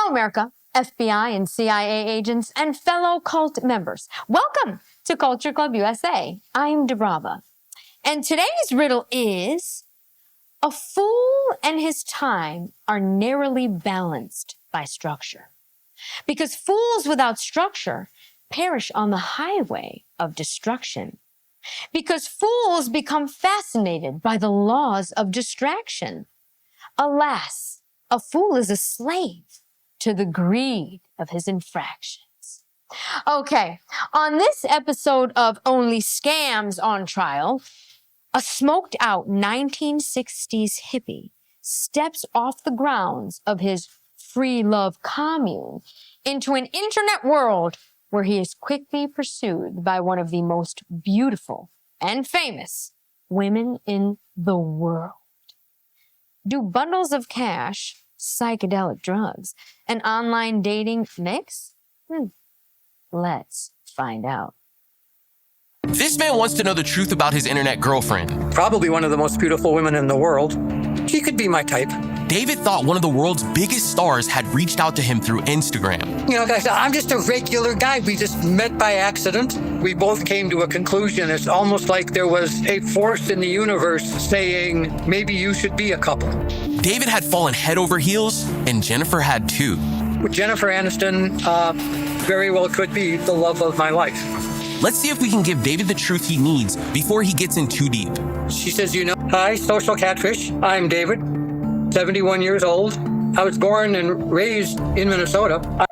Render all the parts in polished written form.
Hello, America, FBI and CIA agents, and fellow cult members. Welcome to Culture Club USA. I'm DiBRAVA. And today's riddle is, a fool and his time are narrowly balanced by structure. Because fools without structure perish on the highway of destruction. Because fools become fascinated by the laws of distraction. Alas, a fool is a slave to the greed of his infractions. Okay, on this episode of Only Scams on Trial, a smoked out 1960s hippie steps off the grounds of his free love commune into an internet world where he is quickly pursued by one of the most beautiful and famous women in the world. Do bundles of cash, psychedelic drugs, and online dating mix? Let's find out. This man wants to know the truth about his internet girlfriend. Probably one of the most beautiful women in the world. She could be my type. David thought one of the world's biggest stars had reached out to him through Instagram. You know, guys, I'm just a regular guy. We just met by accident. We both came to a conclusion. It's almost like there was a force in the universe saying, maybe you should be a couple. David had fallen head over heels, and Jennifer had too. Jennifer Aniston very well could be the love of my life. Let's see if we can give David the truth he needs before he gets in too deep. She says, hi, social catfish. I'm David, 71 years old. I was born and raised in Minnesota. Minnesota!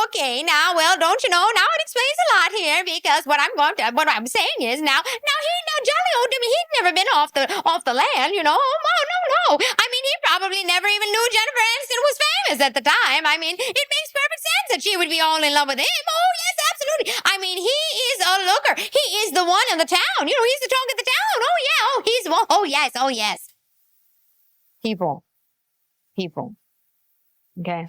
Okay, now, well, don't you know, now it explains a lot here, because what I'm saying is, now jolly old Jimmy, he'd never been off the land, you know. Oh, no. I mean, he probably never even knew Jennifer Aniston was famous at the time. I mean, it makes perfect sense that she would be all in love with him. Oh, yes, absolutely. I mean, he is a looker. He is the one in the town. You know, he's the talk of the town. Oh, yeah. Oh, he's the one. Oh, yes. People. Okay?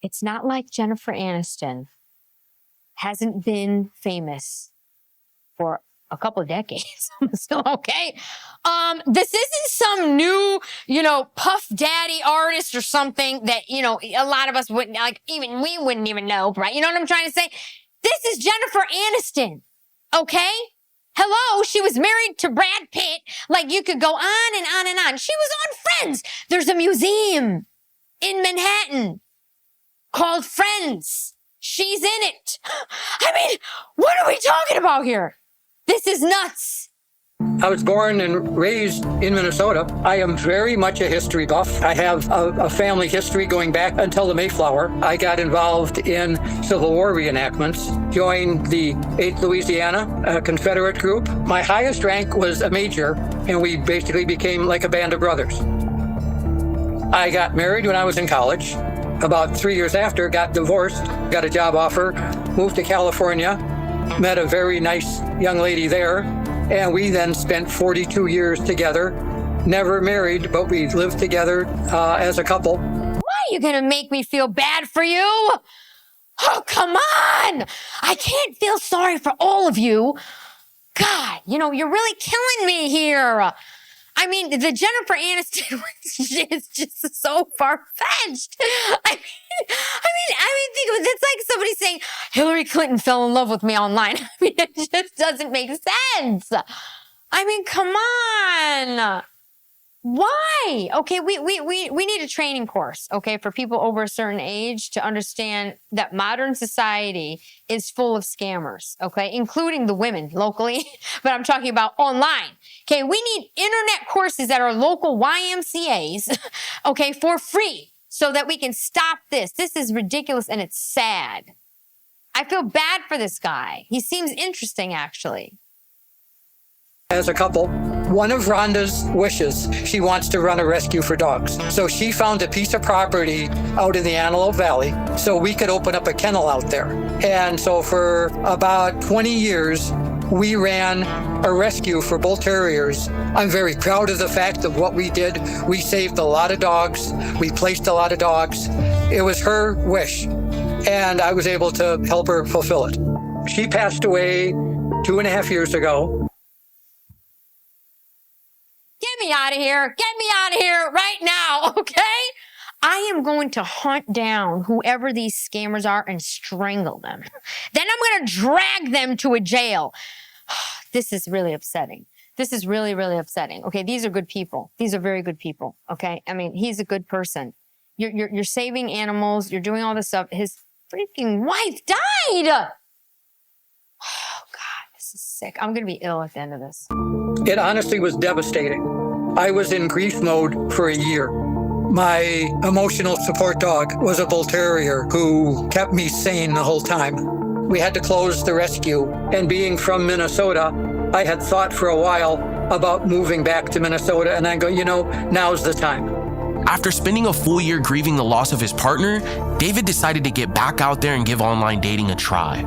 It's not like Jennifer Aniston hasn't been famous for a couple of decades. So, okay? This isn't some new, Puff Daddy artist or something that, a lot of us wouldn't, we wouldn't even know, right? You know what I'm trying to say? This is Jennifer Aniston, okay? Hello, she was married to Brad Pitt. Like, you could go on and on and on. She was on Friends. There's a museum in Manhattan called Friends. She's in it. I mean, what are we talking about here? This is nuts. I was born and raised in Minnesota. I am very much a history buff. I have a family history going back until the Mayflower. I got involved in Civil War reenactments, joined the 8th Louisiana, Confederate group. My highest rank was a major, and we basically became like a band of brothers. I got married when I was in college. About 3 years after, got divorced, got a job offer, moved to California, met a very nice young lady there, and we then spent 42 years together, never married, but we lived together as a couple. Why are you gonna make me feel bad for you? Oh, come on! I can't feel sorry for all of you. God, you're really killing me here. I mean, the Jennifer Aniston is just so far-fetched. I mean, think of it. It's like somebody saying, Hillary Clinton fell in love with me online. I mean, it just doesn't make sense. I mean, come on. Why? Okay, we need a training course, okay, for people over a certain age to understand that modern society is full of scammers, okay, including the women locally, but I'm talking about online. Okay, we need internet courses at our local YMCAs, okay, for free so that we can stop this. This is ridiculous and it's sad. I feel bad for this guy. He seems interesting, actually. As a couple, one of Rhonda's wishes, she wants to run a rescue for dogs. So she found a piece of property out in the Antelope Valley so we could open up a kennel out there. And so for about 20 years, we ran a rescue for bull terriers. I'm very proud of the fact of what we did. We saved a lot of dogs. We placed a lot of dogs. It was her wish, and I was able to help her fulfill it. She passed away 2.5 years ago. Get me out of here. Get me out of here right now, okay? I am going to hunt down whoever these scammers are and strangle them. Then I'm going to drag them to a jail. This is really upsetting. This is really, really upsetting. Okay, these are good people. These are very good people. Okay, I mean, he's a good person. You're saving animals. You're doing all this stuff. His freaking wife died. Oh God, this is sick. I'm gonna be ill at the end of this. It honestly was devastating. I was in grief mode for a year. My emotional support dog was a bull terrier who kept me sane the whole time. We had to close the rescue, and being from Minnesota, I had thought for a while about moving back to Minnesota, and I go, you know, now's the time. After spending a full year grieving the loss of his partner, David decided to get back out there and give online dating a try.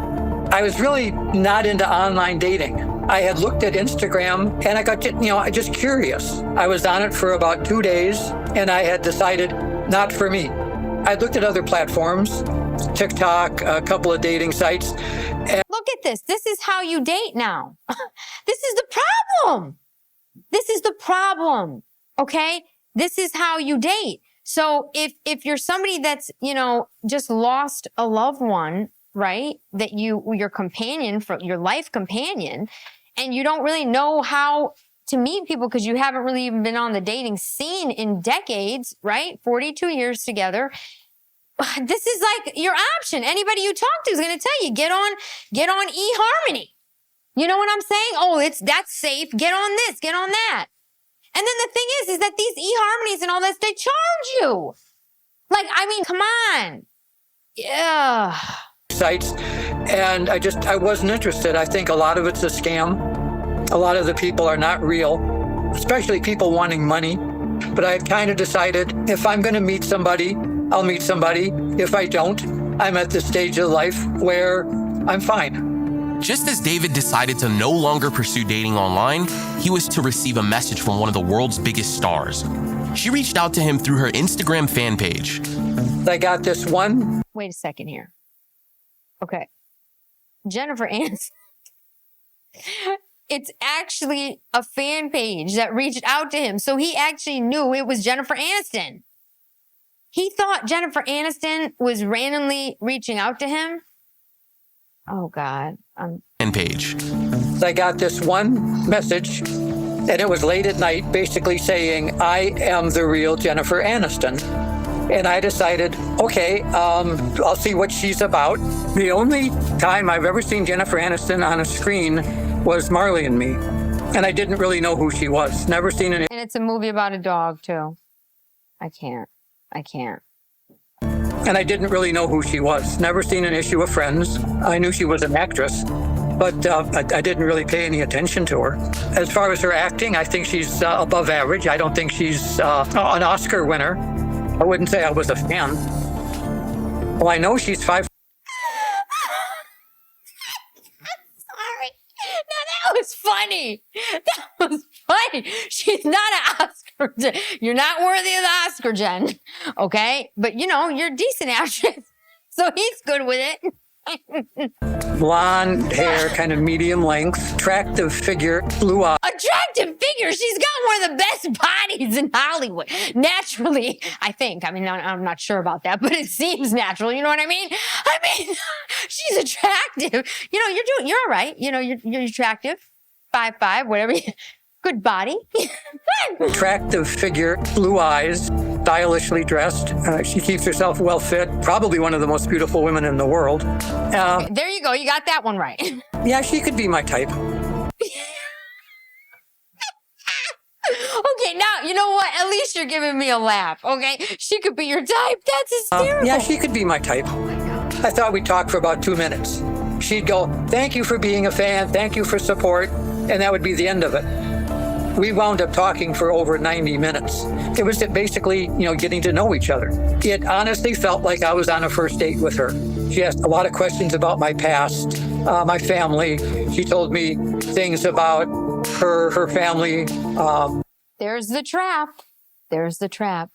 I was really not into online dating. I had looked at Instagram and I got, just curious. I was on it for about 2 days and I had decided not for me. I looked at other platforms, TikTok, a couple of dating sites. Look at this. This is how you date now. This is the problem. This is the problem. Okay? This is how you date. So if you're somebody that's, just lost a loved one, right? That your companion, for your life companion, and you don't really know how to meet people because you haven't really even been on the dating scene in decades, right? 42 years together. This is like your option. Anybody you talk to is going to tell you, get on eHarmony. You know what I'm saying? Oh, that's safe. Get on this, get on that. And then the thing is that these eHarmonies and all this, they charge you. Like, I mean, come on. Yeah. Sites, and I wasn't interested. I think a lot of it's a scam. A lot of the people are not real, especially people wanting money. But I had kind of decided if I'm going to meet somebody, I'll meet somebody. If I don't, I'm at the stage of life where I'm fine. Just as David decided to no longer pursue dating online, he was to receive a message from one of the world's biggest stars. She reached out to him through her Instagram fan page. I got this one. Wait a second here. Okay. Jennifer Aniston. It's actually a fan page that reached out to him. So he actually knew it was Jennifer Aniston. He thought Jennifer Aniston was randomly reaching out to him. Oh, God. Fan page. I got this one message, and it was late at night, basically saying, I am the real Jennifer Aniston. And I decided, okay, I'll see what she's about. The only time I've ever seen Jennifer Aniston on a screen was Marley and Me. And I didn't really know who she was. Never seen an... And it's a movie about a dog, too. I can't. And I didn't really know who she was. Never seen an issue of Friends. I knew she was an actress, but I didn't really pay any attention to her. As far as her acting, I think she's above average. I don't think she's an Oscar winner. I wouldn't say I was a fan. Well, I know she's 5. Sorry. Now that was funny. That was funny. She's not an Oscar. You're not worthy of the Oscar, Jen. Okay? But, you're a decent actress. So he's good with it. Blonde hair, kind of medium length, attractive figure, blue eyes. Attractive figure. She's got one of the best bodies in Hollywood. Naturally, I think. I mean, I'm not sure about that, but it seems natural. You know what I mean? She's attractive. You're all right. You're attractive. 5'5", whatever. Good body. Attractive figure, blue eyes, stylishly dressed. She keeps herself well fit. Probably one of the most beautiful women in the world. Okay, there you go. You got that one right. Yeah, she could be my type. Okay, now, you know what? At least you're giving me a laugh, okay? She could be your type. That's hysterical. Yeah, she could be my type. Oh, my God. I thought we'd talk for about 2 minutes. She'd go, thank you for being a fan. Thank you for support. And that would be the end of it. We wound up talking for over 90 minutes. It was basically, getting to know each other. It honestly felt like I was on a first date with her. She asked a lot of questions about my past, my family. She told me things about her family. There's the trap. There's the trap.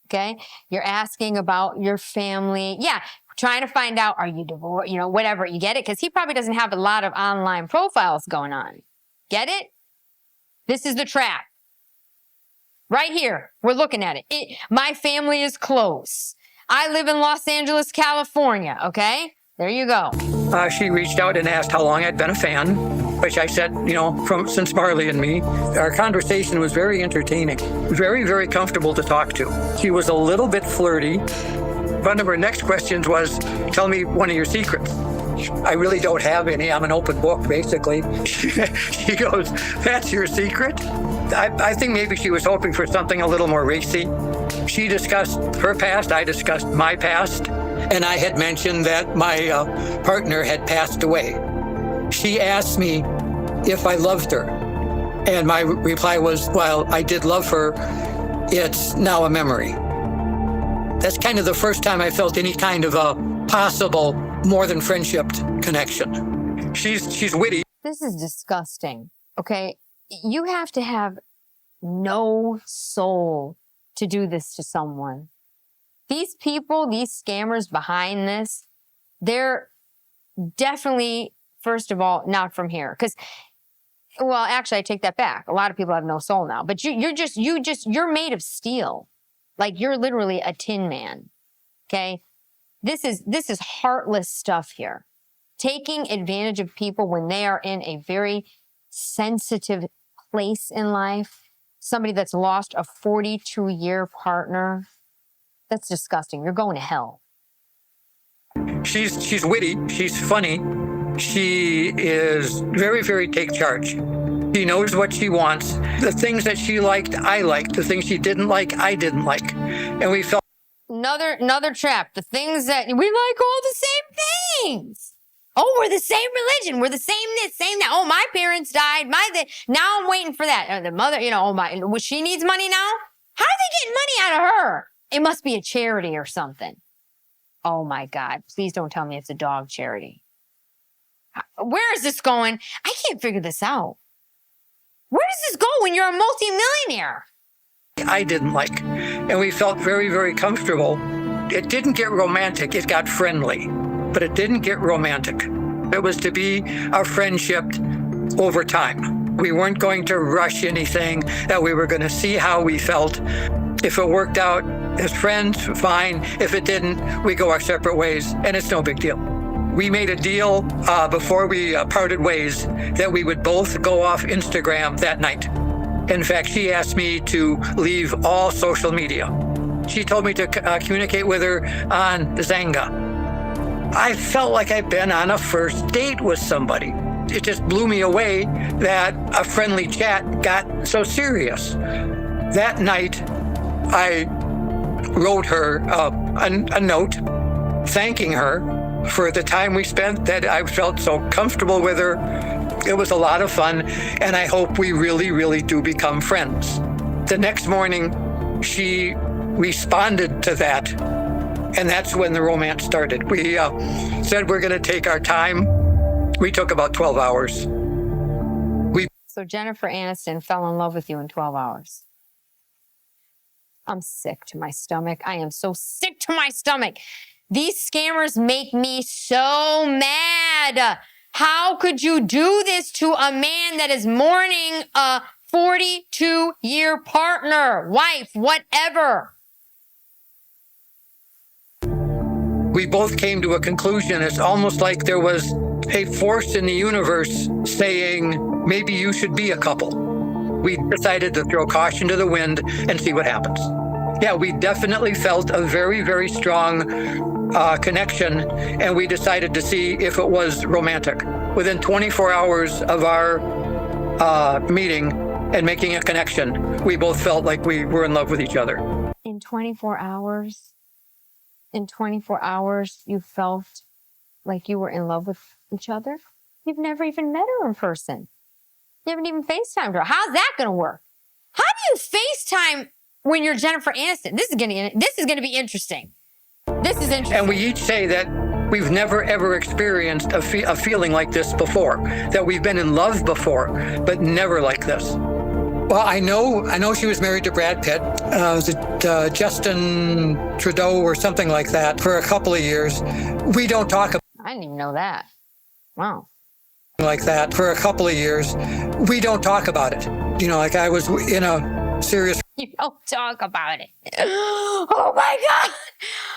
Okay? You're asking about your family. Yeah, trying to find out, are you divorced? Whatever. You get it? Because he probably doesn't have a lot of online profiles going on. Get it? This is the trap. Right here. We're looking at it. My family is close. I live in Los Angeles, California. Okay? There you go. She reached out and asked how long I'd been a fan, which I said, since Marley and me. Our conversation was very entertaining, very, very comfortable to talk to. She was a little bit flirty. One of her next questions was, tell me one of your secrets. I really don't have any. I'm an open book, basically. She goes, that's your secret? I think maybe she was hoping for something a little more racy. She discussed her past. I discussed my past. And I had mentioned that my partner had passed away. She asked me if I loved her. And my reply was, well, I did love her. It's now a memory. That's kind of the first time I felt any kind of a possible, more than friendship connection. She's witty. This is disgusting, okay? You have to have no soul to do this to someone. These people, these scammers behind this, they're definitely, first of all, not from here. Because, well, actually, I take that back. A lot of people have no soul now. But you're made of steel. Like, you're literally a tin man, okay? This is heartless stuff here. Taking advantage of people when they are in a very sensitive place in life. Somebody that's lost a 42-year partner. That's disgusting. You're going to hell. She's witty. She's funny. She is very, very take charge. She knows what she wants. The things that she liked, I liked. The things she didn't like, I didn't like. And we felt... Another trap. The things that... We like all the same things. Oh, we're the same religion. We're the same this, same that. Oh, my parents died. Now I'm waiting for that. The mother, she needs money now? How are they getting money out of her? It must be a charity or something. Oh, my God. Please don't tell me it's a dog charity. Where is this going? I can't figure this out. Where does this go when you're a multimillionaire? I didn't like. And we felt very, very comfortable. It didn't get romantic. It got friendly. But it didn't get romantic. It was to be a friendship over time. We weren't going to rush anything, that we were going to see how we felt. If it worked out as friends, fine. If it didn't, we go our separate ways, and it's no big deal. We made a deal before we parted ways that we would both go off Instagram that night. In fact, she asked me to leave all social media. She told me to communicate with her on Zanga. I felt like I'd been on a first date with somebody. It just blew me away that a friendly chat got so serious. That night, I wrote her a note thanking her for the time we spent, that I felt so comfortable with her. It was a lot of fun, and I hope we really, really do become friends. The next morning, she responded to that. And that's when the romance started. We said we're going to take our time. We took about 12 hours. So Jennifer Aniston fell in love with you in 12 hours. I'm sick to my stomach. I am so sick to my stomach. These scammers make me so mad. How could you do this to a man that is mourning a 42-year partner, wife, whatever? We both came to a conclusion. It's almost like there was a force in the universe saying, maybe you should be a couple. We decided to throw caution to the wind and see what happens. Yeah, we definitely felt a very, very strong connection, and we decided to see if it was romantic. Within 24 hours of our meeting and making a connection, we both felt like we were in love with each other. In 24 hours? In 24 hours, you felt like you were in love with each other? You've never even met her in person. You haven't even FaceTimed her. How's that going to work? How do you FaceTime when you're Jennifer Aniston? This is going to be interesting. This is interesting. And we each say that we've never, ever experienced a feeling like this before, that we've been in love before, but never like this. Well, I know she was married to Brad Pitt. Was it Justin Trudeau or something like that for a couple of years. We don't talk about... I didn't even know that. Wow. Like that for a couple of years. We don't talk about it. Like I was in a serious You don't talk about it. Oh my God.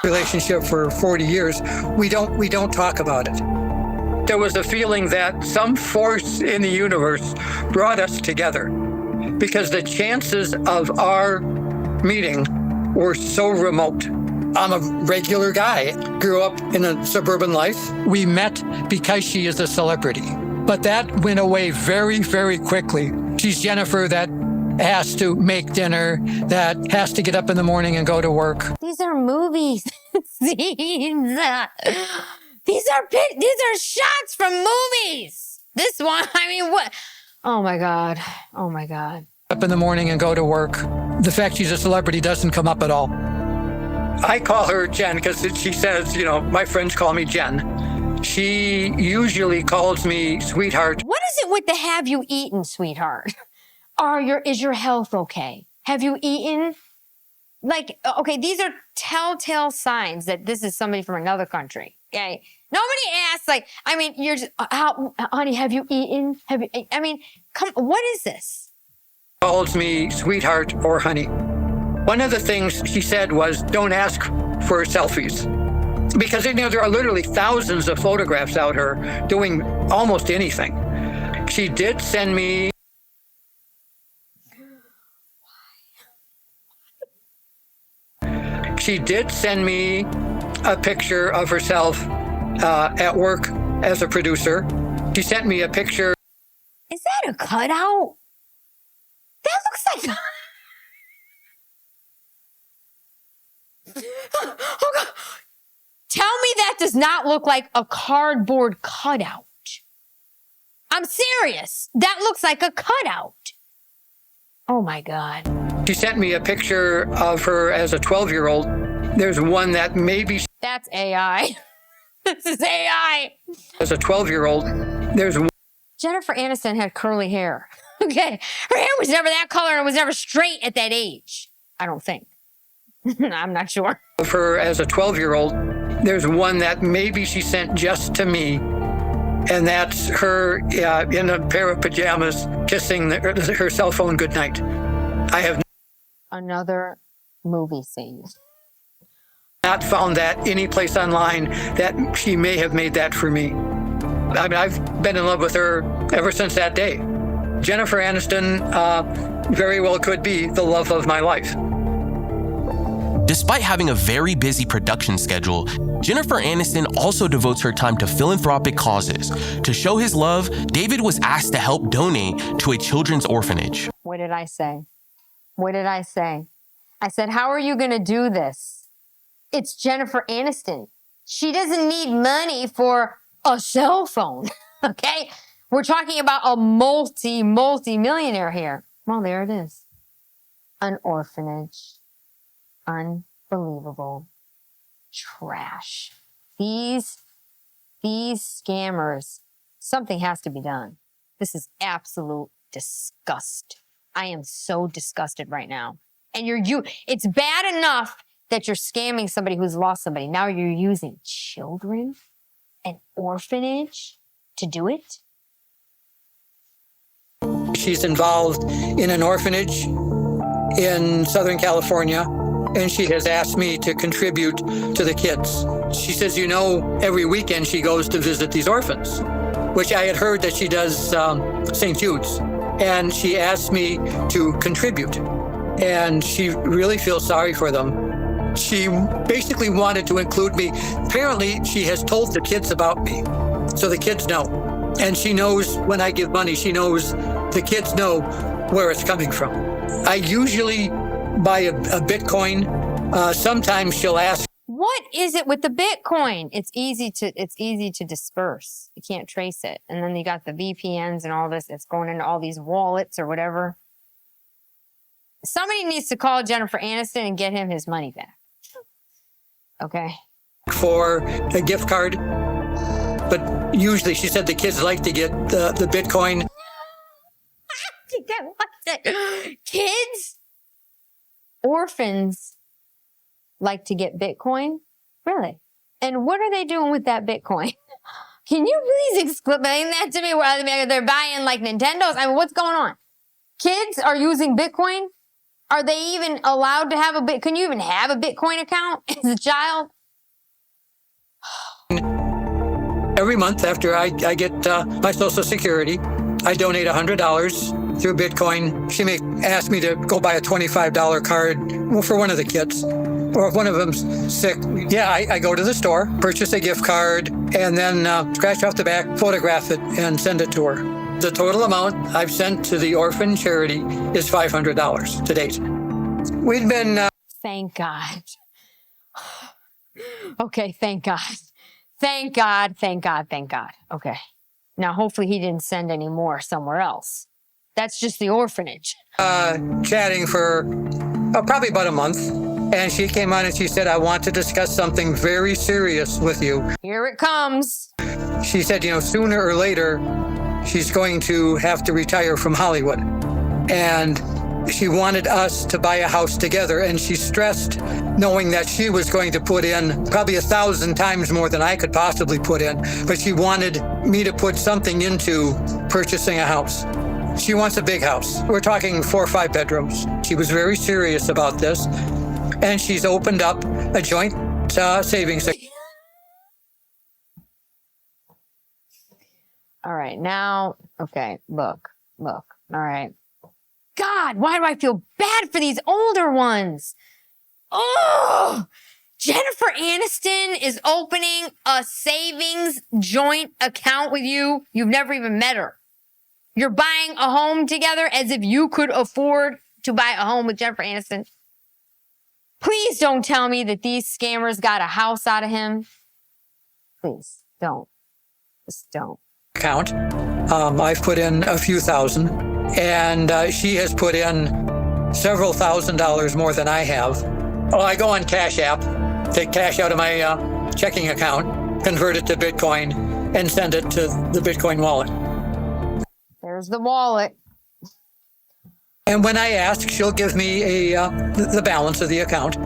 Relationship for 40 years. We don't talk about it. There was a feeling that some force in the universe brought us together because the chances of our meeting were so remote. I'm a regular guy. Grew up in a suburban life. We met because she is a celebrity. But that went away very, very quickly. She's Jennifer that has to make dinner, that has to get up in the morning and go to work. These are movies. Scenes. These are shots from movies. This one, I mean, what? Oh my God. Oh my God. Up in the morning and go to work. The fact she's a celebrity doesn't come up at all. I call her Jen because she says, you know, my friends call me Jen. She usually calls me sweetheart. What is it with the have you eaten, sweetheart? Is your health okay? Have you eaten? Like, okay, these are telltale signs that this is somebody from another country. Okay. Nobody asks, like, I mean, you're just, honey, have you eaten? I mean, what is this? Calls me sweetheart or honey. One of the things she said was, don't ask for selfies. Because, you know, there are literally thousands of photographs out her doing almost anything. She did send me. She did send me a picture of herself at work as a producer. She sent me a picture. Is that a cutout? That looks like... Oh God. Tell me that does not look like a cardboard cutout. I'm serious. That looks like a cutout. Oh my God. She sent me a picture of her as a 12-year-old. There's one that maybe... That's AI. This is AI. As a 12-year-old, there's one... Jennifer Aniston had curly hair. Okay. Her hair was never that color and it was never straight at that age. I don't think. I'm not sure. Of her as a 12-year-old. There's one that maybe she sent just to me. And that's her in a pair of pajamas kissing her cell phone goodnight. I have another movie scene. Not found that any place online that she may have made that for me. I mean, I've been in love with her ever since that day. Jennifer Aniston very well could be the love of my life. Despite having a very busy production schedule, Jennifer Aniston also devotes her time to philanthropic causes. To show his love, David was asked to help donate to a children's orphanage. What did I say? What did I say? I said, how are you going to do this? It's Jennifer Aniston. She doesn't need money for a cell phone, okay? We're talking about a multi-millionaire here. Well, there it is. An orphanage. Unbelievable. Trash. These scammers, something has to be done. This is absolute disgust. I am so disgusted right now. And it's bad enough that you're scamming somebody who's lost somebody. Now you're using children, an orphanage to do it. She's involved in an orphanage in Southern California, and she has asked me to contribute to the kids. She says, you know, every weekend she goes to visit these orphans, which I had heard that she does St. Jude's. And she asked me to contribute, and she really feels sorry for them. She basically wanted to include me. Apparently, she has told the kids about me, so the kids know. And she knows when I give money, she knows the kids know where it's coming from. I usually buy a Bitcoin. Sometimes she'll ask, what is it with the Bitcoin? It's easy to disperse. You can't trace it. And then you got the VPNs and all this. It's going into all these wallets or whatever. Somebody needs to call Jennifer Aniston and get him his money back. Okay. For a gift card. But usually she said the kids like to get the Bitcoin. Kids? Orphans like to get Bitcoin? Really? And what are they doing with that Bitcoin? Can you please explain that to me? Where they're buying like Nintendos? I mean, what's going on? Kids are using Bitcoin? Are they even allowed to have can you even have a Bitcoin account as a child? Every month after I get my Social Security, I donate $100 through Bitcoin. She may ask me to go buy a $25 card for one of the kids. Or if one of them's sick, yeah, I go to the store, purchase a gift card, and then scratch off the back, photograph it, and send it to her. The total amount I've sent to the orphan charity is $500 to date. We've been... Thank God. Okay, thank God. Thank God, thank God, thank God. Okay. Now, hopefully he didn't send any more somewhere else. That's just the orphanage. Chatting for probably about a month. And she came on and she said, I want to discuss something very serious with you. Here it comes. She said, sooner or later, she's going to have to retire from Hollywood. And she wanted us to buy a house together. And she stressed, knowing that she was going to put in probably 1,000 times more than I could possibly put in. But she wanted me to put something into purchasing a house. She wants a big house. We're talking 4 or 5 bedrooms. She was very serious about this. And she's opened up a joint savings. All right, now, okay, look. All right. God, why do I feel bad for these older ones? Oh, Jennifer Aniston is opening a savings joint account with you. You've never even met her. You're buying a home together as if you could afford to buy a home with Jennifer Aniston. Please don't tell me that these scammers got a house out of him. Please don't. Just don't. Account. I've put in a few thousand, and she has put in several $1,000s more than I have. Oh, I go on Cash App, take cash out of my checking account, convert it to Bitcoin, and send it to the Bitcoin wallet. There's the wallet. And when I ask, she'll give me the balance of the account.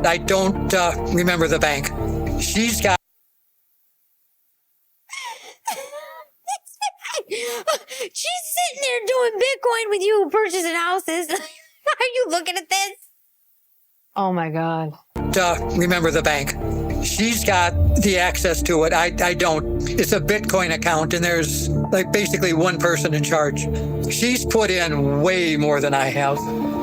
I don't remember the bank. She's got... She's sitting there doing Bitcoin with you, purchasing houses. Are you looking at this? Oh my God. Remember the bank. She's got the access to it. I don't. It's a Bitcoin account, and there's basically one person in charge. She's put in way more than I have.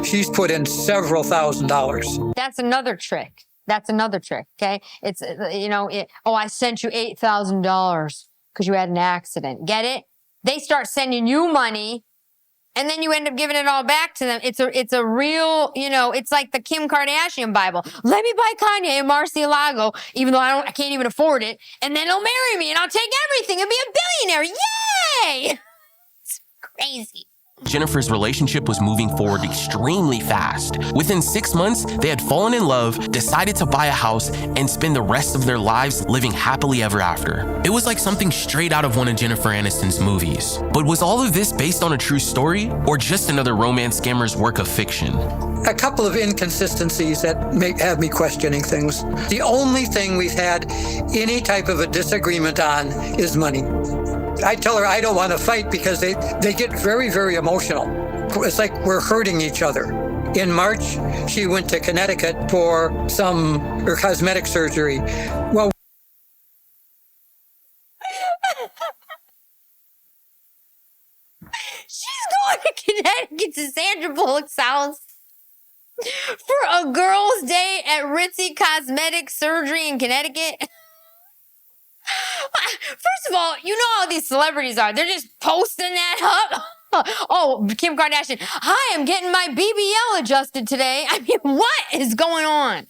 She's put in several $1,000s. That's another trick. Okay? It's, I sent you $8,000 because you had an accident. Get it? They start sending you money, and then you end up giving it all back to them. It's a real, it's like the Kim Kardashian Bible. Let me buy Kanye and Murcielago, even though I can't even afford it, and then he'll marry me, and I'll take everything and be a billionaire. Yay! It's crazy. Jennifer's relationship was moving forward extremely fast. Within 6 months, they had fallen in love, decided to buy a house, and spend the rest of their lives living happily ever after. It was like something straight out of one of Jennifer Aniston's movies. But was all of this based on a true story, or just another romance scammer's work of fiction? A couple of inconsistencies that have me questioning things. The only thing we've had any type of a disagreement on is money. I tell her I don't want to fight because they get very, very emotional. It's like we're hurting each other. In March, she went to Connecticut for her cosmetic surgery. Well, she's going to Connecticut to Sandra Bullock's house for a girls' day at Ritzy Cosmetic Surgery in Connecticut. First of all, you know how these celebrities are. They're just posting that up. Oh, Kim Kardashian. Hi, I'm getting my BBL adjusted today. I mean, what is going on?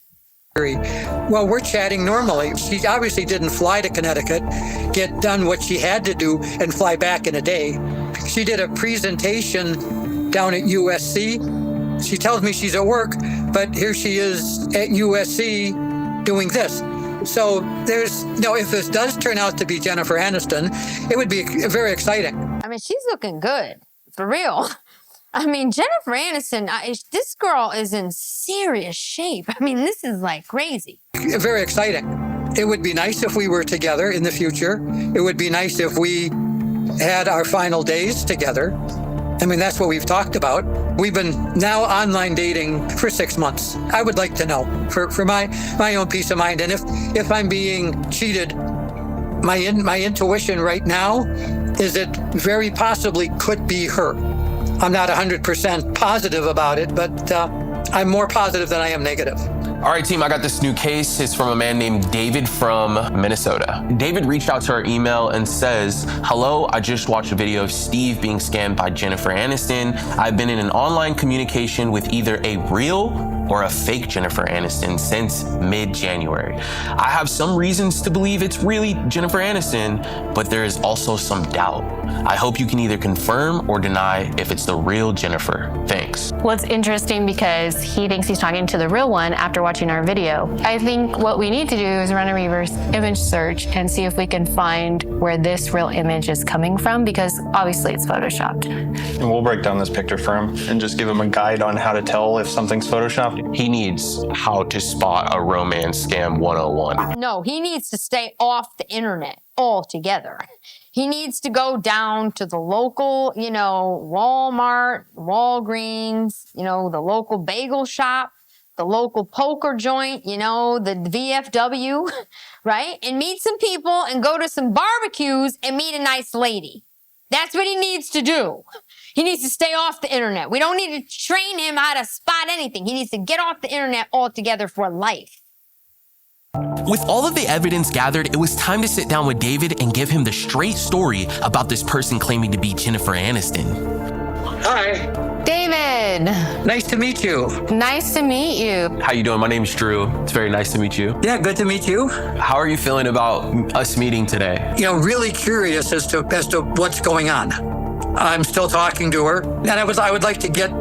Well, we're chatting normally. She obviously didn't fly to Connecticut, get done what she had to do, and fly back in a day. She did a presentation down at USC. She tells me she's at work, but here she is at USC doing this. So if this does turn out to be Jennifer Aniston, it would be very exciting. I mean, she's looking good, for real. I mean, Jennifer Aniston, this girl is in serious shape. I mean, this is like crazy. Very exciting. It would be nice if we were together in the future. It would be nice if we had our final days together. I mean, that's what we've talked about. We've been now online dating for 6 months. I would like to know for my own peace of mind. And if I'm being cheated, my intuition right now is it very possibly could be her. I'm not 100% positive about it, but I'm more positive than I am negative. All right, team, I got this new case. It's from a man named David from Minnesota. David reached out to our email and says, hello, I just watched a video of Steve being scammed by Jennifer Aniston. I've been in an online communication with either a real or a fake Jennifer Aniston since mid-January. I have some reasons to believe it's really Jennifer Aniston, but there is also some doubt. I hope you can either confirm or deny if it's the real Jennifer. Thanks. Well, it's interesting because he thinks he's talking to the real one after watching our video. I think what we need to do is run a reverse image search and see if we can find where this real image is coming from, because obviously it's photoshopped. And we'll break down this picture for him and just give him a guide on how to tell if something's photoshopped. He needs how to spot a romance scam 101. No, he needs to stay off the internet altogether. He needs to go down to the local, Walmart, Walgreens, the local bagel shop, the local poker joint, the VFW, right? And meet some people and go to some barbecues and meet a nice lady. That's what he needs to do. He needs to stay off the internet. We don't need to train him how to spot anything. He needs to get off the internet altogether for life. With all of the evidence gathered, it was time to sit down with David and give him the straight story about this person claiming to be Jennifer Aniston. Hi. David, Nice to meet you. nice to meet you. How you doing? My name's Drew. It's very nice to meet you. Yeah, good to meet you. How are you feeling about us meeting today? Really curious as to what's going on. I'm still talking to her, and I would like to get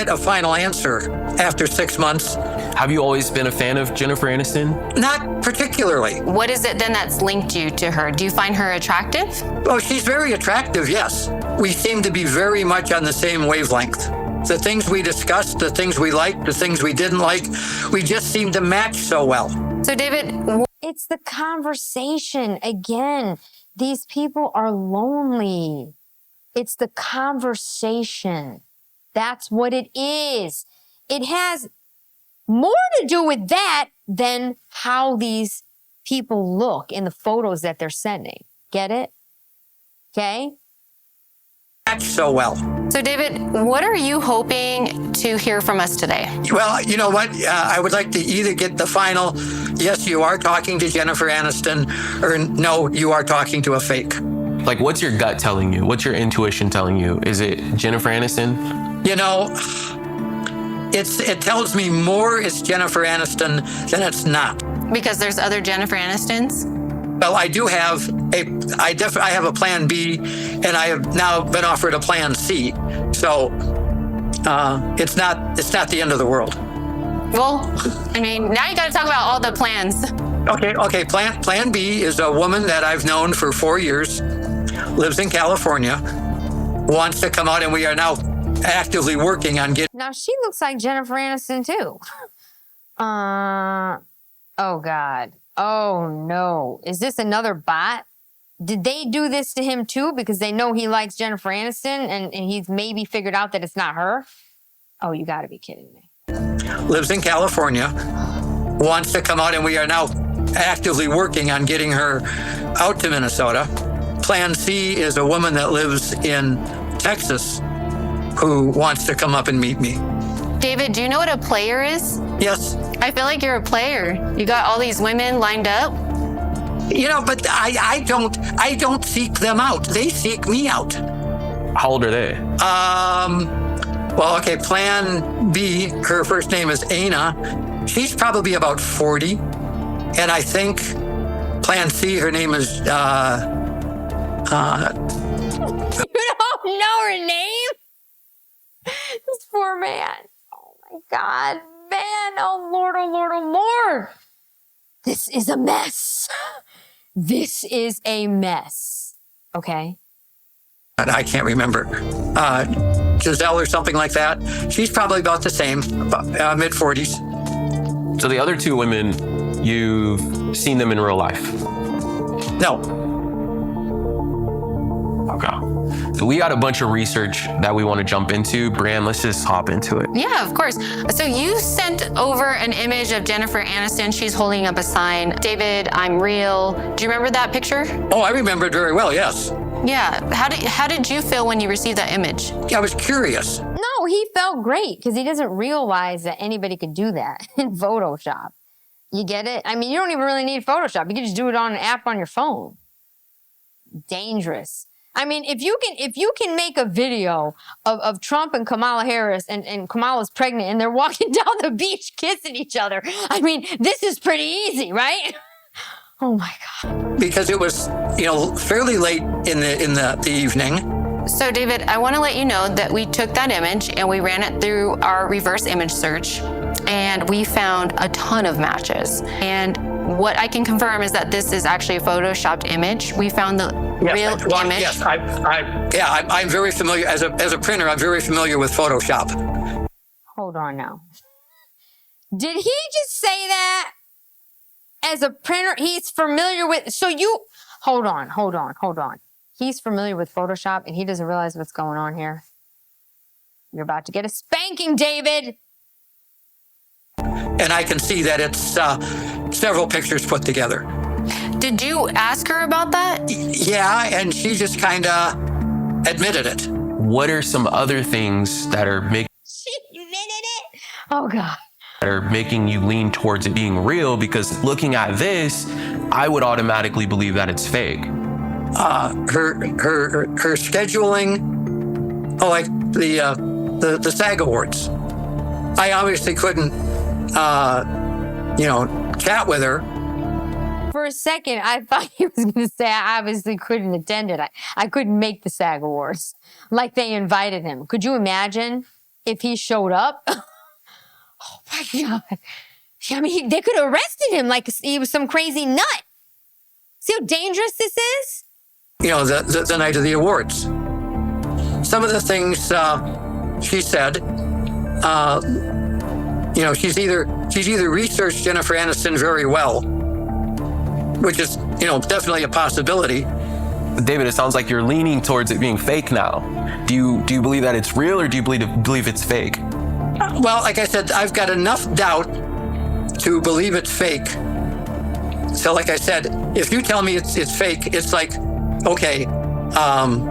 a final answer after 6 months. Have you always been a fan of Jennifer Aniston? Not particularly. What is it then that's linked you to her? Do you find her attractive? Oh, she's very attractive, yes. We seem to be very much on the same wavelength. The things we discussed, the things we liked, the things we didn't like, we just seem to match so well. So David, It's the conversation. Again, these people are lonely. It's the conversation. That's what it is. It has more to do with that than how these people look in the photos that they're sending. Get it? Okay? Match so well. So David, what are you hoping to hear from us today? Well, you know what? I would like to either get the final, yes, you are talking to Jennifer Aniston, or no, you are talking to a fake. Like, what's your gut telling you? What's your intuition telling you? Is it Jennifer Aniston? It tells me more it's Jennifer Aniston than it's not. Because there's other Jennifer Anistons? Well, I do have I have a plan B, and I have now been offered a plan C. So it's not the end of the world. Well, now you got to talk about all the plans. Okay. Plan B is a woman that I've known for 4 years, lives in California, wants to come out, and we are now actively working on getting. Now, she looks like Jennifer Aniston, too. Oh, God. Oh, no. Is this another bot? Did they do this to him, too, because they know he likes Jennifer Aniston, and he's maybe figured out that it's not her? Oh, you got to be kidding me. Lives in California, wants to come out, and we are now actively working on getting her out to Minnesota. Plan C is a woman that lives in Texas who wants to come up and meet me. David, do you know what a player is? Yes. I feel like you're a player. You got all these women lined up. But I don't seek them out. They seek me out. How old are they? Well, okay, Plan B, her first name is Ana. She's probably about 40. And I think Plan C, her name is, You don't know her name? This poor man. Oh, my God, man. Oh, Lord, oh, Lord, oh, Lord. This is a mess. This is a mess. Okay? I can't remember, Giselle or something like that. She's probably about the same, mid-40s. So the other two women, you've seen them in real life? No. Okay. So we got a bunch of research that we want to jump into. Bran, let's just hop into it. Yeah, of course. So you sent over an image of Jennifer Aniston. She's holding up a sign. David, I'm real. Do you remember that picture? Oh, I remember it very well, yes. Yeah. How did you feel when you received that image? I was curious. No, he felt great because he doesn't realize that anybody could do that in Photoshop. You get it? I mean, you don't even really need Photoshop. You can just do it on an app on your phone. Dangerous. I mean, if you can make a video of Trump and Kamala Harris and Kamala's pregnant and they're walking down the beach kissing each other, I mean, this is pretty easy, right? Oh my God. Because it was, fairly late in the evening. So David, I want to let you know that we took that image and we ran it through our reverse image search and we found a ton of matches. And what I can confirm is that this is actually a photoshopped image. We found the real image. Yes, I'm very familiar, as a printer, I'm very familiar with Photoshop. Hold on now. Did he just say that? As a printer, he's familiar with, hold on. He's familiar with Photoshop and he doesn't realize what's going on here. You're about to get a spanking, David. And I can see that it's several pictures put together. Did you ask her about that? Yeah, and she just kind of admitted it. What are some other things that are She admitted it? Oh God. making you lean towards it being real? Because looking at this, I would automatically believe that it's fake. Her scheduling, like the SAG Awards. I obviously couldn't, chat with her. For a second, I thought he was going to say I obviously couldn't attend it. I couldn't make the SAG Awards. Like they invited him. Could you imagine if he showed up? Oh my God. I mean, they could have arrested him like he was some crazy nut. See how dangerous this is? The night of the awards. Some of the things she said, she's either researched Jennifer Aniston very well, which is, definitely a possibility. David, it sounds like you're leaning towards it being fake now. Do you believe that it's real or do you believe it's fake? Well, like I said, I've got enough doubt to believe it's fake. So like I said, if you tell me it's fake, it's like, okay, I'm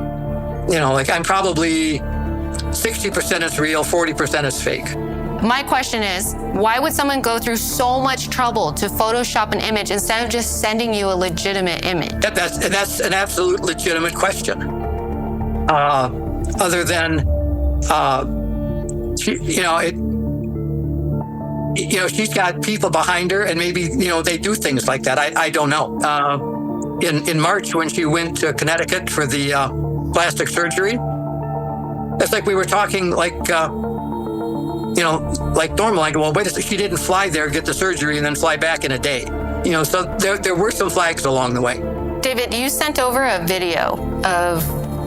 probably 60% is real, 40% is fake. My question is, why would someone go through so much trouble to Photoshop an image instead of just sending you a legitimate image? That's an absolute legitimate question. Other than, she's got people behind her and maybe, they do things like that. I don't know. In March when she went to Connecticut for the plastic surgery, it's like we were talking like normal. I go, well, wait a second, she didn't fly there, get the surgery, and then fly back in a day. So there were some flags along the way. David, you sent over a video of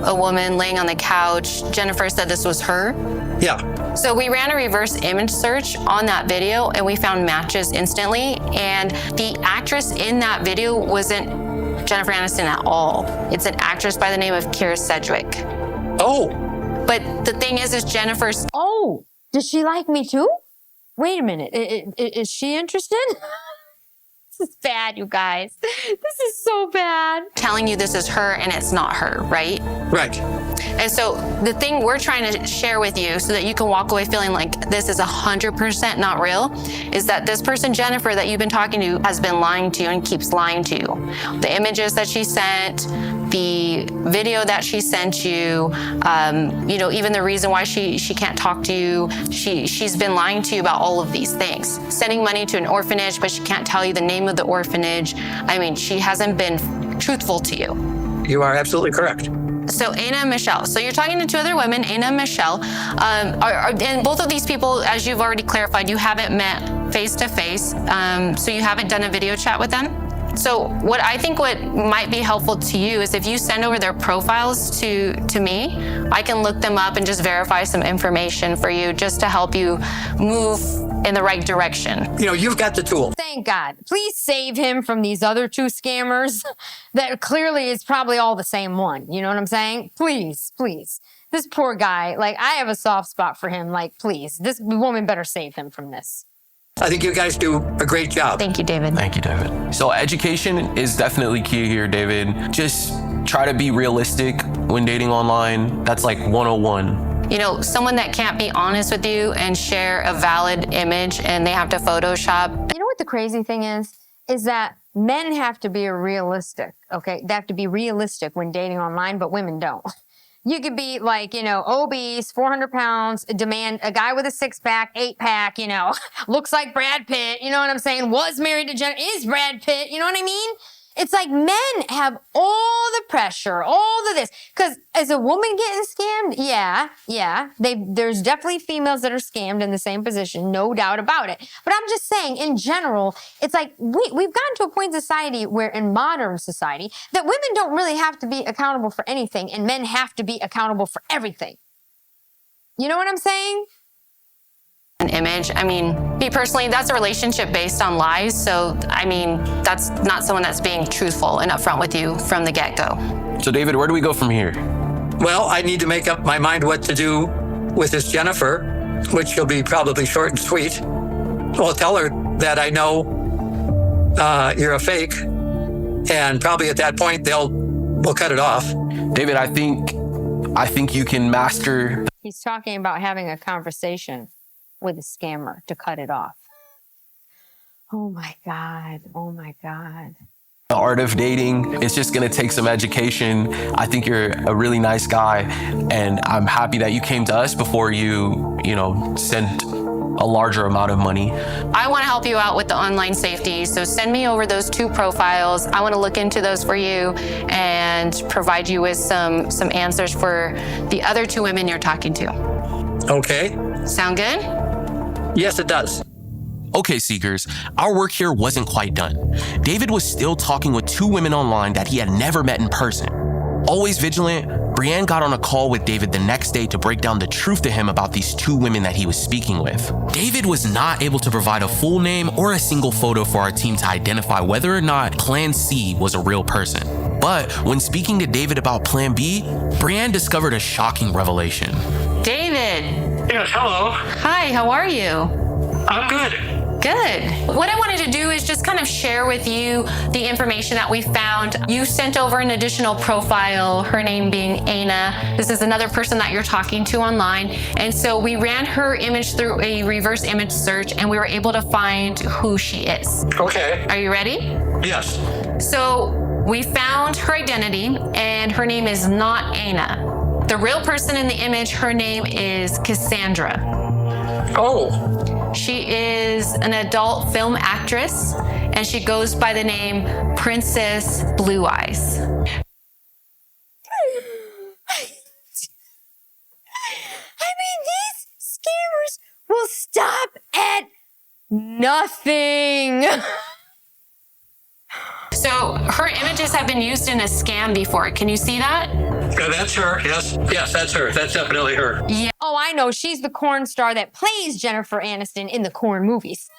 a woman laying on the couch. Jennifer said this was her. Yeah. So we ran a reverse image search on that video and we found matches instantly. And the actress in that video wasn't Jennifer Aniston at all. It's an actress by the name of Kira Sedgwick. Oh. But the thing is Jennifer's... Oh, does she like me too? Wait a minute. Is she interested? This is bad, you guys. This is so bad. telling you this is her and it's not her, right? Right. And so the thing we're trying to share with you so that you can walk away feeling like this is 100% not real is that this person, Jennifer, that you've been talking to has been lying to you and keeps lying to you. The images that she sent, the video that she sent you, even the reason why she can't talk to you, she's been lying to you about all of these things. Sending money to an orphanage, but she can't tell you the name of the orphanage. I mean, she hasn't been truthful to you. You are absolutely correct. So Anna and Michelle. So you're talking to two other women, Anna and Michelle. And both of these people, as you've already clarified, you haven't met face to face. So you haven't done a video chat with them? So what might be helpful to you is if you send over their profiles to me, I can look them up and just verify some information for you just to help you move in the right direction. You know, you've got the tool. Thank God. Please save him from these other two scammers that clearly is probably all the same one. You know what I'm saying? Please, please. This poor guy, like, I have a soft spot for him. Like, please, this woman better save him from this. I think you guys do a great job. Thank you, David. Thank you, David. So education is definitely key here, David. Just try to be realistic when dating online. That's like 101. You know, someone that can't be honest with you and share a valid image and they have to Photoshop. You know what the crazy thing is that men have to be realistic, okay? They have to be realistic when dating online, but women don't. You could be like, you know, obese, 400 pounds, demand a guy with a 6-pack, 8-pack, you know, looks like Brad Pitt, you know what I'm saying? Was married to is Brad Pitt, you know what I mean? It's like men have all the pressure, all of this. Because as a woman getting scammed, yeah, there's definitely females that are scammed in the same position, no doubt about it. But I'm just saying, in general, it's like we've gotten to a point in society where, in modern society, that women don't really have to be accountable for anything and men have to be accountable for everything. You know what I'm saying? An image. I mean, me personally, that's a relationship based on lies. So, I mean, that's not someone that's being truthful and upfront with you from the get-go. So David, where do we go from here? Well, I need to make up my mind what to do with this Jennifer, which will be probably short and sweet. Well, tell her that I know you're a fake, and probably at that point we'll cut it off. David, I think you can master. He's talking about having a conversation with a scammer to cut it off. Oh my God. Oh my God. The art of dating. It's just going to take some education. I think you're a really nice guy, and I'm happy that you came to us before you sent a larger amount of money. I want to help you out with the online safety. So send me over those 2 profiles. I want to look into those for you and provide you with some answers for the other 2 women you're talking to. Okay. Sound good? Yes, it does. Okay, Seekers, our work here wasn't quite done. David was still talking with 2 women online that he had never met in person. Always vigilant, Brienne got on a call with David the next day to break down the truth to him about these 2 women that he was speaking with. David was not able to provide a full name or a single photo for our team to identify whether or not Plan C was a real person. But when speaking to David about Plan B, Brienne discovered a shocking revelation. David. Yes, hello. Hi, how are you? I'm good. Good. What I wanted to do is just kind of share with you the information that we found. You sent over an additional profile, her name being Ana. This is another person that you're talking to online. And so we ran her image through a reverse image search and we were able to find who she is. Okay. Are you ready? Yes. So we found her identity and her name is not Ana. The real person in the image, her name is Cassandra. Oh. She is an adult film actress, and she goes by the name Princess Blue Eyes. I mean, these scammers will stop at nothing. So her images have been used in a scam before. Can you see that? Yeah, that's her. Yes, that's her. That's definitely her. Yeah. Oh, I know. She's the corn star that plays Jennifer Aniston in the corn movies.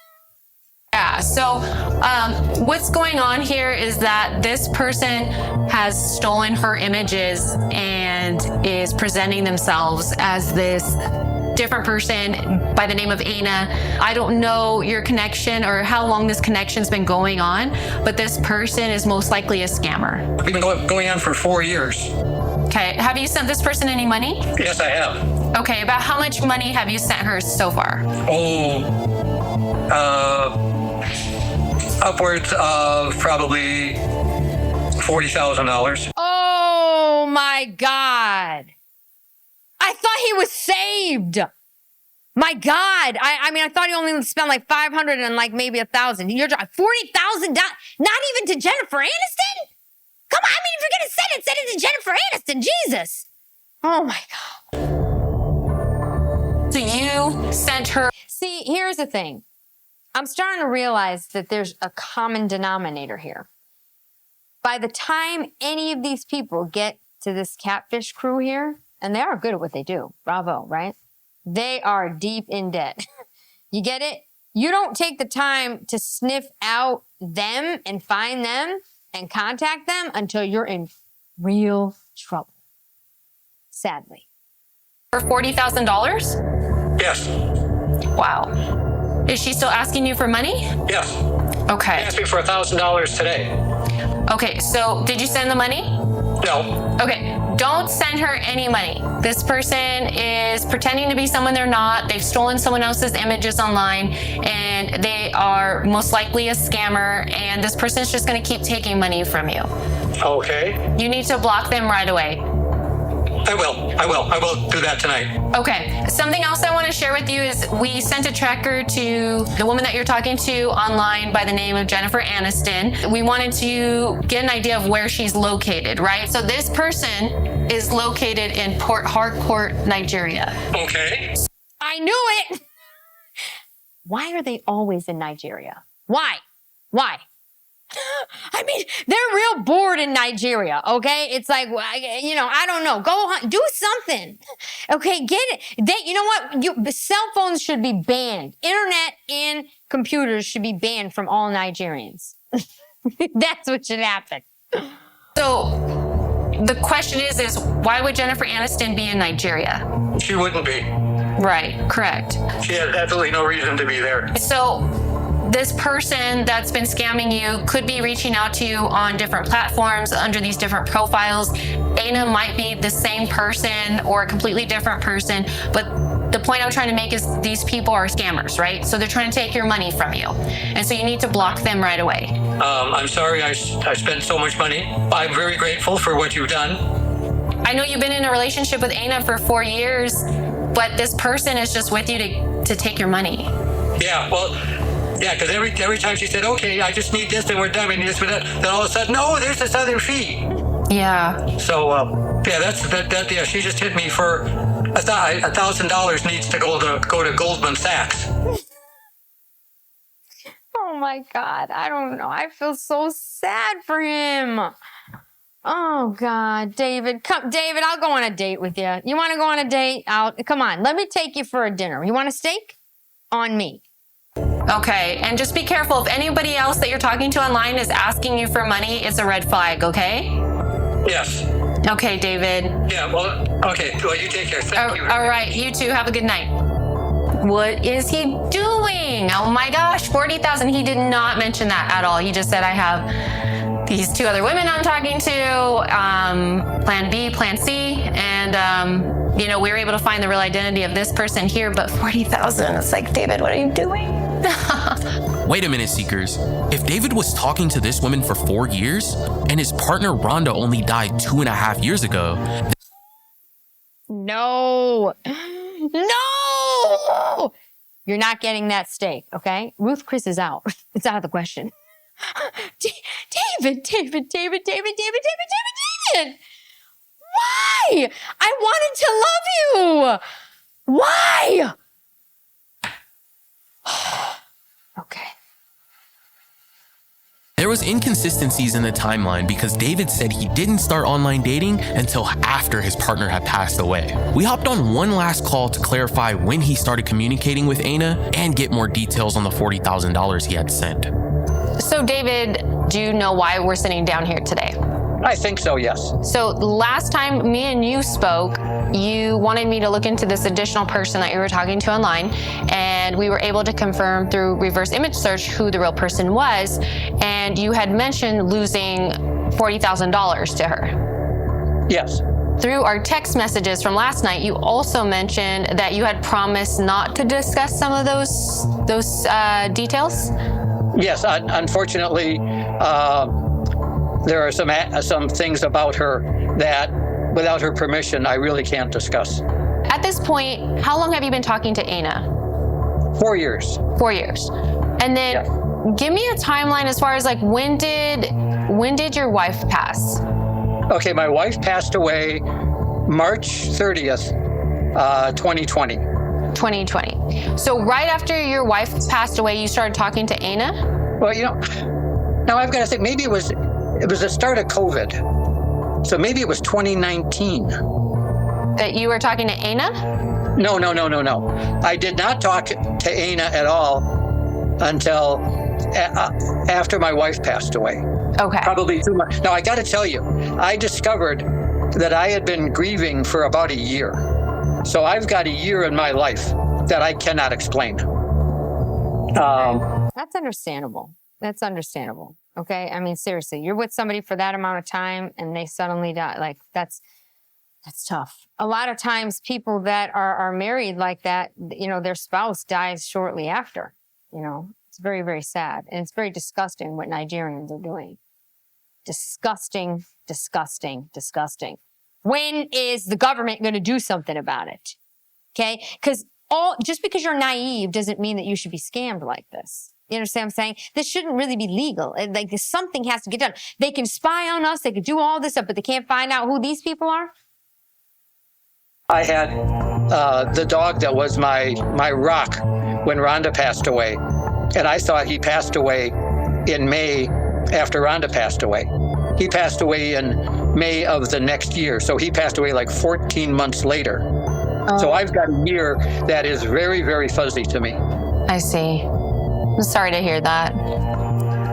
Yeah, so what's going on here is that this person has stolen her images and is presenting themselves as this different person by the name of Ana. I don't know your connection or how long this connection's been going on, but this person is most likely a scammer. We've been going on for 4 years. Okay, have you sent this person any money? Yes, I have. Okay, about how much money have you sent her so far? Upwards of probably $40,000. Oh my God. I thought he was saved. My God. I mean, I thought he only spent like 500 and like maybe 1,000. You're $40,000, not even to Jennifer Aniston? Come on, I mean, if you're going to send it to Jennifer Aniston, Jesus. Oh my God. So you sent her. See, here's the thing. I'm starting to realize that there's a common denominator here. by the time any of these people get to this Catfish crew here, and they are good at what they do, bravo, right? They are deep in debt. You get it? You don't take the time to sniff out them and find them and contact them until you're in real trouble. Sadly. For $40,000? Yes. Wow. Is she still asking you for money? Yes. Okay. Asked me for $1,000 today. Okay, so did you send the money? No. Okay, don't send her any money. This person is pretending to be someone they're not. They've stolen someone else's images online, and they are most likely a scammer, and this person is just going to keep taking money from you. Okay. You need to block them right away. I will do that tonight. Okay. Something else I want to share with you is we sent a tracker to the woman that you're talking to online by the name of Jennifer Aniston. We wanted to get an idea of where she's located, right? So this person is located in Port Harcourt, Nigeria. Okay. I knew it! Why are they always in Nigeria? Why? I mean, they're real bored in Nigeria, okay? It's like, I don't know. Go hunt, do something. Okay, get it. You know what? Cell phones should be banned. Internet and computers should be banned from all Nigerians. That's what should happen. So the question is why would Jennifer Aniston be in Nigeria? She wouldn't be. Right, correct. She has absolutely no reason to be there. So this person that's been scamming you could be reaching out to you on different platforms under these different profiles. Ana might be the same person or a completely different person, but the point I'm trying to make is these people are scammers, right? So they're trying to take your money from you. And so you need to block them right away. I'm sorry I spent so much money. I'm very grateful for what you've done. I know you've been in a relationship with Ana for 4 years, but this person is just with you to take your money. Yeah, well, yeah, because every time she said, okay, I just need this and we're done, we need this and that, then all of a sudden, no, there's this other fee. Yeah. So, yeah, she just hit me for $1,000 needs to go to Goldman Sachs. Oh my God, I don't know. I feel so sad for him. Oh God, David, David, I'll go on a date with you. You want to go on a date? Come on, let me take you for a dinner. You want a steak? On me. Okay, and just be careful. If anybody else that you're talking to online is asking you for money, it's a red flag, okay? Yes. Okay, David. Yeah, well, okay. Well, you take care. Thank you. All right, you too. Have a good night. What is he doing? Oh my gosh, 40,000. He did not mention that at all. He just said, I have these 2 other women I'm talking to, plan B, plan C, and, we were able to find the real identity of this person here, but 40,000. It's like, David, what are you doing? Wait a minute, Seekers. If David was talking to this woman for 4 years, and his partner Rhonda only died 2.5 years ago. No! You're not getting that steak, okay? Ruth Chris is out. It's out of the question. David! Why? I wanted to love you! Why? Okay. There was inconsistencies in the timeline because David said he didn't start online dating until after his partner had passed away. We hopped on one last call to clarify when he started communicating with Ana and get more details on the $40,000 he had sent. So David, do you know why we're sitting down here today? I think so, yes. So last time me and you spoke, you wanted me to look into this additional person that you were talking to online, and we were able to confirm through reverse image search who the real person was, and you had mentioned losing $40,000 to her. Yes. Through our text messages from last night, you also mentioned that you had promised not to discuss some of those details? Yes, unfortunately, there are some things about her that, without her permission, I really can't discuss. At this point, how long have you been talking to Ana? 4 years. 4 years. And then give me a timeline as far as like when did your wife pass? Okay, my wife passed away March 30th, 2020. 2020. So right after your wife passed away, you started talking to Ana? Well, now I've got to think, maybe it was It was the start of COVID. So maybe it was 2019. That you were talking to Ana? No. I did not talk to Ana at all until after my wife passed away. Okay. Probably 2 months. Now, I got to tell you, I discovered that I had been grieving for about a year. So I've got a year in my life that I cannot explain. That's understandable. That's understandable. Okay. I mean, seriously, you're with somebody for that amount of time and they suddenly die. Like, that's tough. A lot of times people that are married like that, you know, their spouse dies shortly after. You know, it's very, very sad. And it's very disgusting what Nigerians are doing. Disgusting, disgusting, disgusting. When is the government going to do something about it? Okay? Because just because you're naive doesn't mean that you should be scammed like this. You understand what I'm saying? This shouldn't really be legal. Like, something has to get done. They can spy on us. They can do all this stuff, but they can't find out who these people are. I had the dog that was my rock when Rhonda passed away. And I thought he passed away in May after Rhonda passed away. He passed away in May of the next year. So he passed away like 14 months later. So I've got a year that is very, very fuzzy to me. I see. I'm sorry to hear that.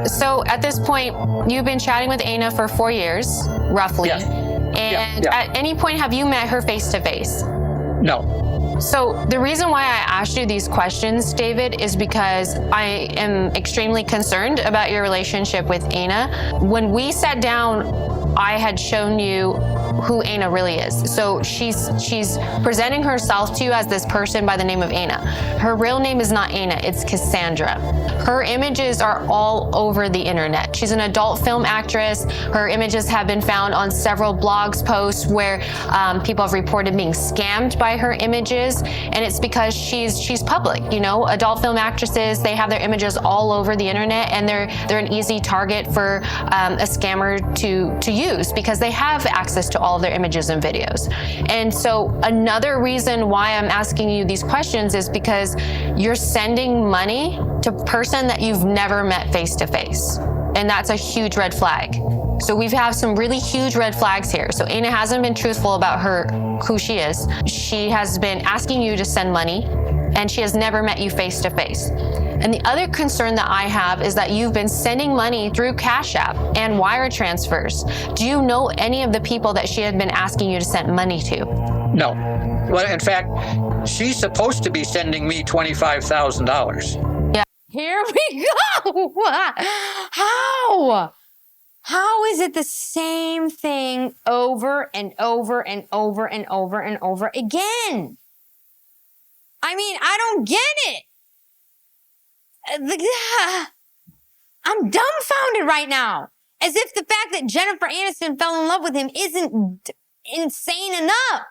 So at this point, you've been chatting with Ana for 4 years, roughly. Yes. And at any point, have you met her face to face? No. So the reason why I asked you these questions, David, is because I am extremely concerned about your relationship with Ana. When we sat down, I had shown you who Ana really is. So she's presenting herself to you as this person by the name of Ana. Her real name is not Ana, it's Cassandra. Her images are all over the internet. She's an adult film actress. Her images have been found on several blogs posts where people have reported being scammed by her images, and it's because she's public. You know, adult film actresses, they have their images all over the internet, and they're an easy target for a scammer to use because they have access to all of their images and videos. And so another reason why I'm asking you these questions is because you're sending money to a person that you've never met face to face. And that's a huge red flag. So we have some really huge red flags here. So Ana hasn't been truthful about who she is. She has been asking you to send money, and she has never met you face to face. And the other concern that I have is that you've been sending money through Cash App and wire transfers. Do you know any of the people that she had been asking you to send money to? No. Well, in fact, she's supposed to be sending me $25,000. Yeah. Here we go. How is it the same thing over and over and over and over and over again? I mean, I don't get it. I'm dumbfounded right now. As if the fact that Jennifer Aniston fell in love with him isn't insane enough.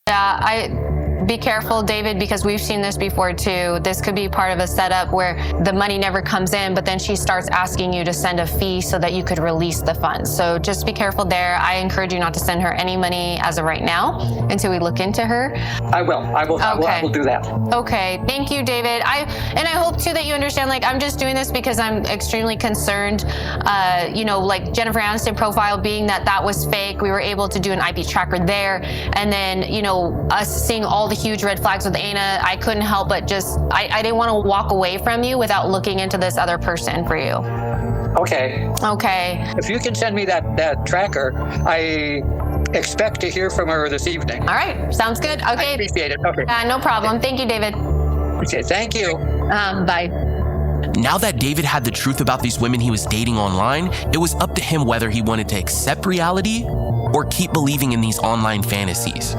Yeah, be careful, David, because we've seen this before too. This could be part of a setup where the money never comes in, but then she starts asking you to send a fee so that you could release the funds. So just be careful there. I encourage you not to send her any money as of right now until we look into her. I will do that. Okay, thank you, David. I hope too that you understand, like, I'm just doing this because I'm extremely concerned, you know, like Jennifer Aniston profile being that was fake. We were able to do an IP tracker there. And then, you know, us seeing all the huge red flags with Ana, I couldn't help but just, I didn't want to walk away from you without looking into this other person for you. Okay. Okay. If you can send me that tracker, I expect to hear from her this evening. All right. Sounds good. Okay. I appreciate it. Okay. No problem. Thank you, David. Okay. Thank you. Bye. Now that David had the truth about these women he was dating online, it was up to him whether he wanted to accept reality or keep believing in these online fantasies.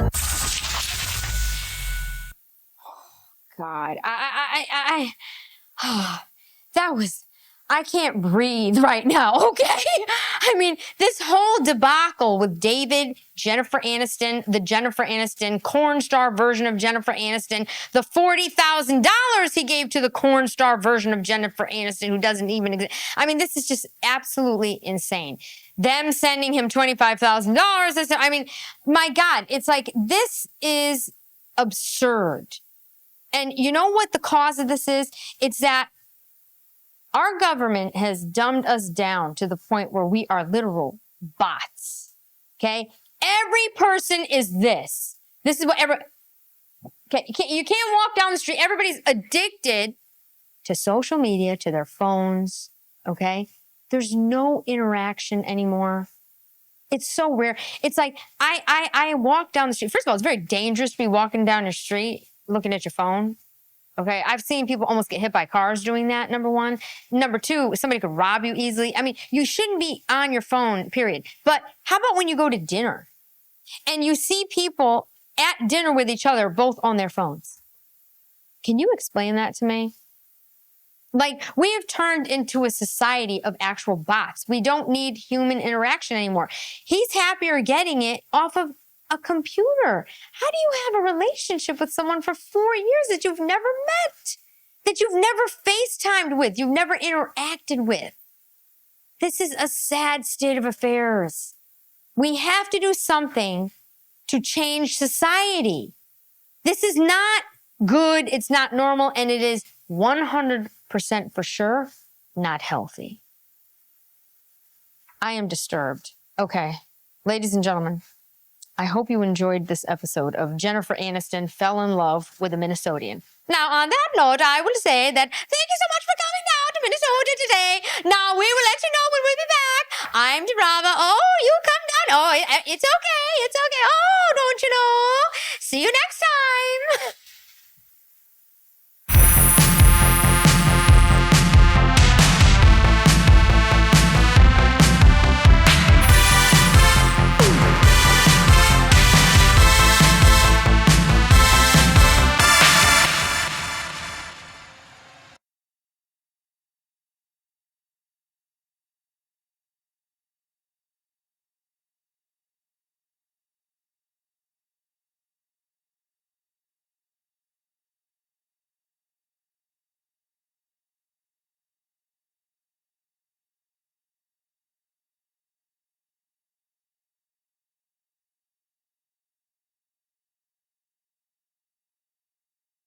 God, I can't breathe right now, okay? I mean, this whole debacle with David, Jennifer Aniston, the Jennifer Aniston corn star version of Jennifer Aniston, the $40,000 he gave to the corn star version of Jennifer Aniston who doesn't even exist. I mean, this is just absolutely insane. Them sending him $25,000. I mean, my God, it's like, this is absurd. And you know what the cause of this is? It's that Our government has dumbed us down to the point where we are literal bots. Okay? Every person is this. This is what okay, you can't walk down the street. Everybody's addicted to social media, to their phones. Okay? There's no interaction anymore. It's so rare. It's like I walk down the street. First of all, it's very dangerous to be walking down the street looking at your phone. Okay, I've seen people almost get hit by cars doing that, number one. Number two, somebody could rob you easily. I mean, you shouldn't be on your phone, period. But how about when you go to dinner and you see people at dinner with each other, both on their phones? Can you explain that to me? Like, we have turned into a society of actual bots. We don't need human interaction anymore. He's happier getting it off of a computer. How do you have a relationship with someone for 4 years that you've never met, that you've never FaceTimed with, you've never interacted with? This is a sad state of affairs. We have to do something to change society. This is not good, it's not normal, and it is 100% for sure not healthy. I am disturbed. Okay, ladies and gentlemen, I hope you enjoyed this episode of Jennifer Aniston Fell in Love with a Minnesotan. Now, on that note, I will say that thank you so much for coming down to Minnesota today. Now, we will let you know when we'll be back. I'm DiBRAVA. Oh, you come down. Oh, it's okay. It's okay. Oh, don't you know? See you next time.